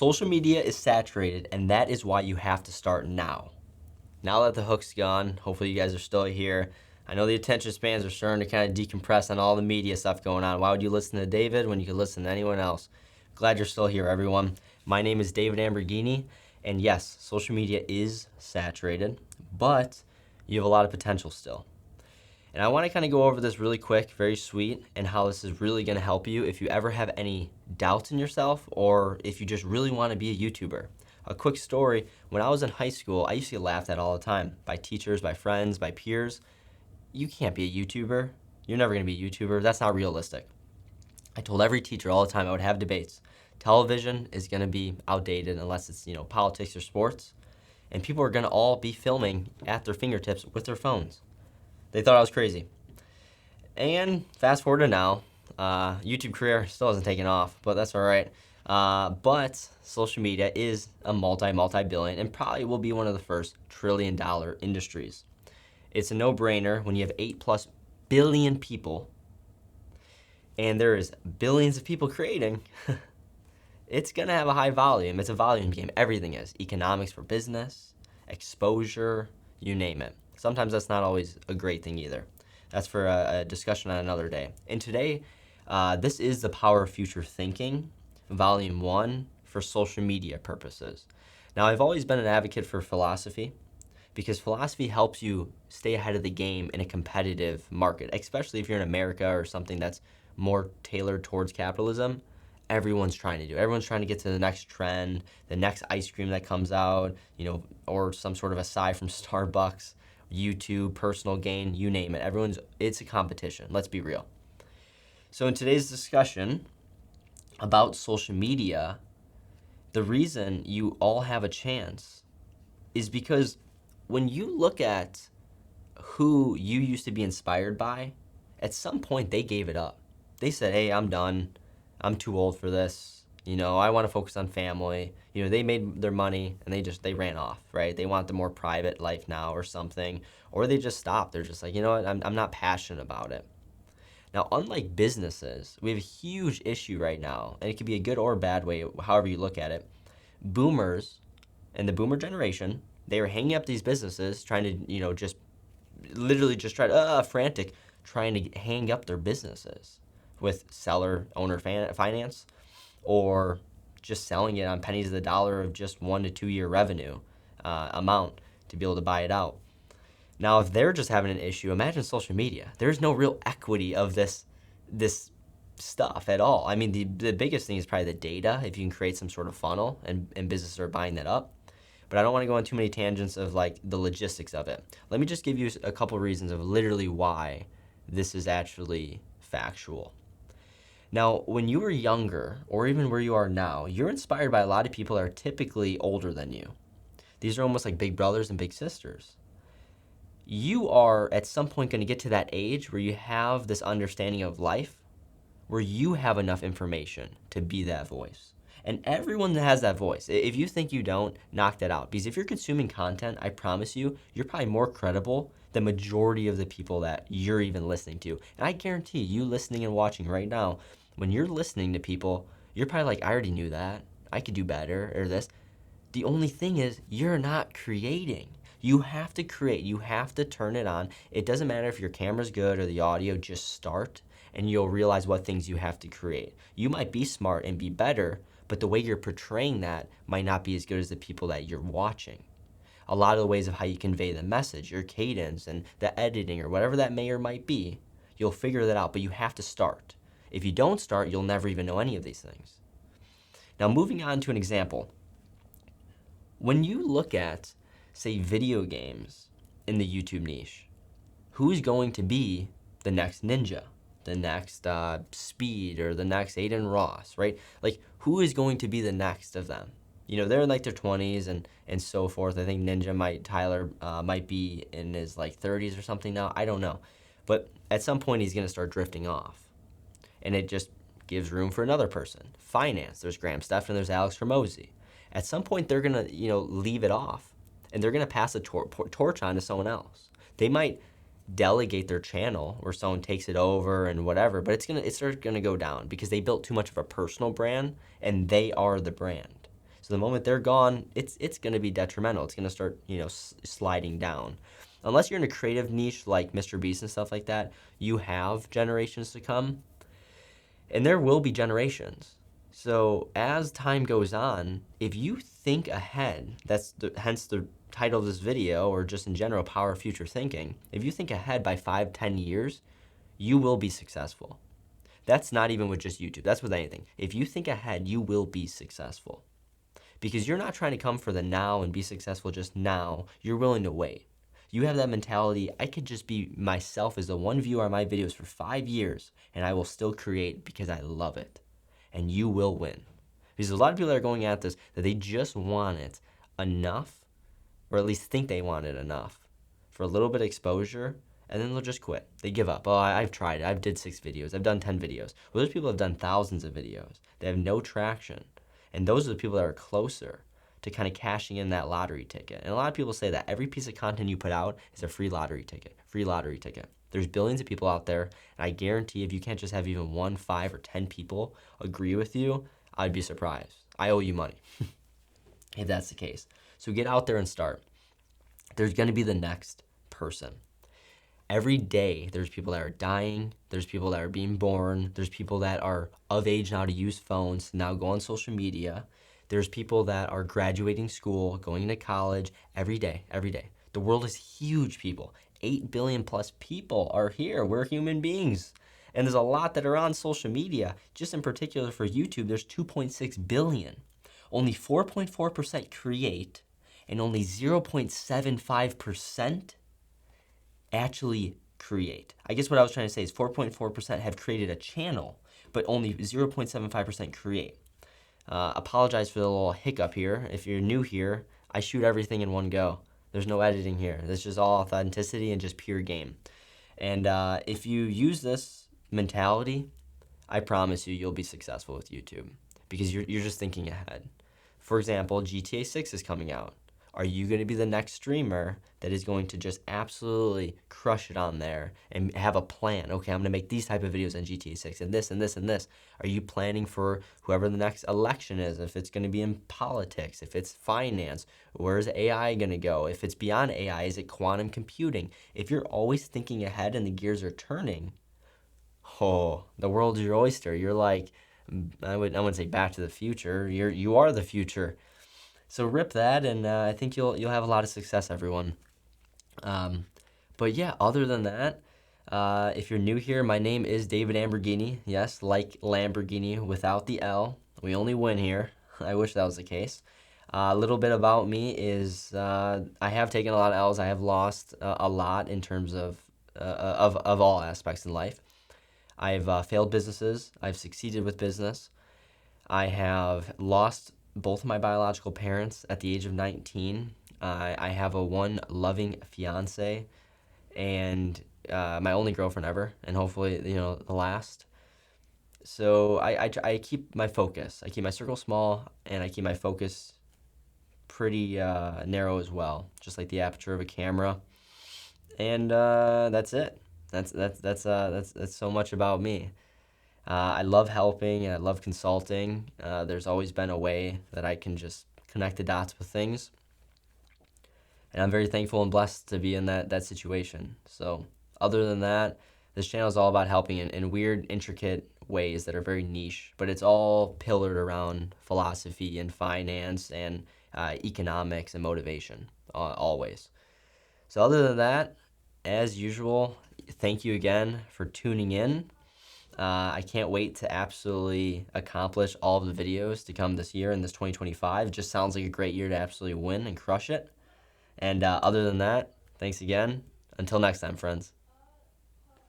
Social media is saturated, and that is why you have to start now. Now that the hook's gone, hopefully you guys are still here. I know the attention spans are starting to kind of decompress on all the media stuff going on. Why would you listen to David when you could listen to anyone else? Glad you're still here, everyone. My name is David Amberghini, and yes, social media is saturated, but you have a lot of potential still. And I want to kind of go over this really quick, very sweet, and how this is really going to help you if you ever have any doubts in yourself or if you just really want to be a YouTuber. A quick story, when I was in high school, I used to get laughed at all the time by teachers, by friends, by peers. You can't be a YouTuber. You're never going to be a YouTuber. That's not realistic. I told every teacher all the time I would have debates. Television is going to be outdated unless it's, politics or sports. And people are going to all be filming at their fingertips with their phones. They thought I was crazy. And fast forward to now, YouTube career still hasn't taken off, but that's all right. But social media is a multi-billion and probably will be one of the first trillion-dollar industries. It's a no-brainer when you have 8+ billion people and there is billions of people creating. It's going to have a high volume. It's a volume game. Everything is. Economics for business, exposure, you name it. Sometimes that's not always a great thing either. That's for a discussion on another day. And today, this is the Power of Future Thinking, Volume 1 for social media purposes. Now, I've always been an advocate for philosophy because philosophy helps you stay ahead of the game in a competitive market, especially if you're in America or something that's more tailored towards capitalism. Everyone's trying to do. Everyone's trying to get to the next trend, the next ice cream that comes out, or some sort of aside from Starbucks, YouTube, personal gain, you name it. It's a competition. Let's be real. So in today's discussion about social media, the reason you all have a chance is because when you look at who you used to be inspired by, at some point they gave it up. They said, hey, I'm done. I'm too old for this. I want to focus on family. They made their money and they ran off, right? They want the more private life now or something, or they just stopped. They're just like, you know what? I'm not passionate about it. Now, unlike businesses, we have a huge issue right now, and it could be a good or bad way, however you look at it. Boomers and the boomer generation, they are hanging up these businesses, trying to, just frantic, trying to hang up their businesses with seller owner finance, or just selling it on pennies of the dollar of just 1 to 2 year revenue amount to be able to buy it out. Now, if they're just having an issue, imagine social media. There's no real equity of this stuff at all. I mean, the biggest thing is probably the data, if you can create some sort of funnel and businesses are buying that up. But I don't want to go on too many tangents of like the logistics of it. Let me just give you a couple reasons of literally why this is actually factual. Now, when you were younger, or even where you are now, you're inspired by a lot of people that are typically older than you. These are almost like big brothers and big sisters. You are at some point going to get to that age where you have this understanding of life, where you have enough information to be that voice. And everyone has that voice. If you think you don't, knock that out. Because if you're consuming content, I promise you, you're probably more credible than the majority of the people that you're even listening to. And I guarantee you listening and watching right now, when you're listening to people, you're probably like, I already knew that. I could do better or this. The only thing is you're not creating. You have to create. You have to turn it on. It doesn't matter if your camera's good or the audio, just start and you'll realize what things you have to create. You might be smart and be better, but the way you're portraying that might not be as good as the people that you're watching. A lot of the ways of how you convey the message, your cadence and the editing or whatever that may or might be, you'll figure that out, but you have to start. If you don't start, you'll never even know any of these things. Now, moving on to an example. When you look at, say, video games in the YouTube niche, who's going to be the next Ninja, the next Speed, or the next Aiden Ross, right? Like, who is going to be the next of them? They're in like their 20s and so forth. I think Tyler might be in his like 30s or something now. I don't know. But at some point, he's going to start drifting off. And it just gives room for another person. Finance, there's Graham Stephan, there's Alex Hormozy. At some point, they're going to, leave it off, and they're going to pass the torch on to someone else. They might delegate their channel where someone takes it over and whatever, but it's going to go down because they built too much of a personal brand, and they are the brand. So the moment they're gone, it's going to be detrimental. It's going to start, sliding down. Unless you're in a creative niche like Mr. Beast and stuff like that, you have generations to come, and there will be generations. So as time goes on, if you think ahead, hence the title of this video, or just in general, power of future thinking. If you think ahead by 5-10 years, you will be successful. That's not even with just YouTube. That's with anything. If you think ahead, you will be successful. Because you're not trying to come for the now and be successful just now. You're willing to wait. You have that mentality, I could just be myself as the one viewer on my videos for 5 years, and I will still create because I love it. And you will win. Because there's a lot of people that are going at this that they just want it enough, or at least think they want it enough, for a little bit of exposure, and then they'll just quit. They give up. Oh, I've tried it. I've did 6 videos. I've done 10 videos. Well, those people have done thousands of videos. They have no traction. And those are the people that are closer to kind of cashing in that lottery ticket. And a lot of people say that every piece of content you put out is a free lottery ticket. Free lottery ticket. There's billions of people out there, and I guarantee if you can't just have even 1, 5, or 10 people agree with you, I'd be surprised. I owe you money if that's the case. So get out there and start. There's going to be the next person. Every day, there's people that are dying. There's people that are being born. There's people that are of age now to use phones, now go on social media. There's people that are graduating school, going into college every day, every day. The world is huge, people. 8 billion plus people are here. We're human beings. And there's a lot that are on social media. Just in particular for YouTube, there's 2.6 billion. Only 4.4% create, and only 0.75% actually create. I guess what I was trying to say is 4.4% have created a channel, but only 0.75% create. Apologize for the little hiccup here. If you're new here, I shoot everything in one go. There's no editing here. This is all authenticity and just pure game. And if you use this mentality, I promise you'll be successful with YouTube because you're just thinking ahead. For example, GTA 6 is coming out. Are you going to be the next streamer that is going to just absolutely crush it on there and have a plan? Okay, I'm going to make these type of videos on GTA 6 and this and this and this. Are you planning for whoever the next election is? If it's going to be in politics, if it's finance, where's AI going to go? If it's beyond AI, is it quantum computing? If you're always thinking ahead and the gears are turning, oh, the world's your oyster. You're like, I wouldn't say Back to the Future. You are the future. So rip that, and I think you'll have a lot of success, everyone. But yeah, other than that, if you're new here, my name is David Amberghini. Yes, like Lamborghini without the L. We only win here. I wish that was the case. A little bit about me is I have taken a lot of L's. I have lost a lot in terms of all aspects in life. I've failed businesses. I've succeeded with business. I have lost both of my biological parents at the age of 19. I have one loving fiance and my only girlfriend ever, and hopefully, the last. So I keep my focus. I keep my circle small, and I keep my focus pretty narrow as well, just like the aperture of a camera. And that's it. That's so much about me. I love helping and I love consulting. There's always been a way that I can just connect the dots with things. And I'm very thankful and blessed to be in that situation. So other than that, this channel is all about helping in weird, intricate ways that are very niche, but it's all pillared around philosophy and finance and economics and motivation, always. So other than that, as usual, thank you again for tuning in. I can't wait to absolutely accomplish all of the videos to come this year in this 2025. It just sounds like a great year to absolutely win and crush it. And other than that, thanks again. Until next time, friends.